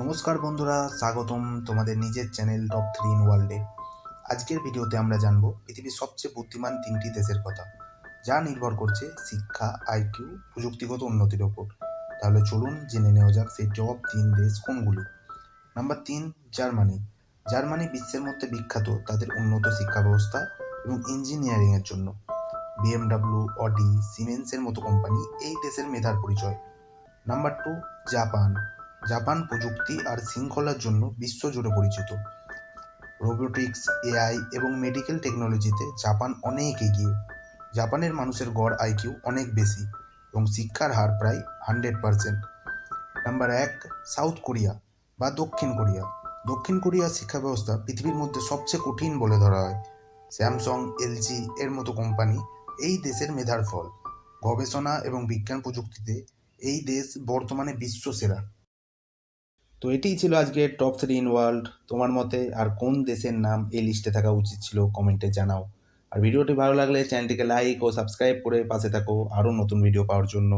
নমস্কার বন্ধুরা, স্বাগতম তোমাদের নিজের চ্যানেল টপ 3 ইন ওয়ার্ল্ডে। আজকের ভিডিওতে আমরা জানব পৃথিবীর সবচেয়ে বুদ্ধিমান 3টি দেশের কথা, যা নির্ভর করছে শিক্ষা, আইকিউ, প্রযুক্তিগত উন্নতির ওপর। তাহলে চলুন জেনে নেওয়া যাক সেই টপ 3 দেশ কোনগুলো। Number 3, Germany. জার্মানি বিশ্বের মধ্যে বিখ্যাত তাদের উন্নত শিক্ষা ব্যবস্থা এবং ইঞ্জিনিয়ারিংয়ের জন্য। বিএমডাব্লিউ, অডি, সিমেন্সের মতো কোম্পানি এই দেশের মেধার পরিচয়। Number 2, Japan. জাপান প্রযুক্তি আর শৃঙ্খলার জন্য বিশ্বজুড়ে পরিচিত। রোবোটিক্স, এআই এবং মেডিকেল টেকনোলজিতে জাপান অনেক এগিয়ে। জাপানের মানুষের গড় আইকিউ অনেক বেশি এবং শিক্ষার হার প্রায় 100%। নাম্বার 1, সাউথ কোরিয়া বা দক্ষিণ কোরিয়া। দক্ষিণ কোরিয়ার শিক্ষা ব্যবস্থা পৃথিবীর মধ্যে সবচেয়ে কঠিন বলে ধরা হয়। স্যামসাং, এলজি এর মতো কোম্পানি এই দেশের মেধার ফল। গবেষণা এবং বিজ্ঞান প্রযুক্তিতে এই দেশ বর্তমানে বিশ্ব সেরা। তো এটিই ছিল আজকের টপ 3 ইন ওয়ার্ল্ড। তোমার মতে আর কোন দেশের নাম এই লিস্টে থাকা উচিত ছিল কমেন্টে জানাও। আর ভিডিওটি ভালো লাগলে চ্যানেলটিকে লাইক ও সাবস্ক্রাইব করে পাশে থাকো আরও নতুন ভিডিও পাওয়ার জন্য।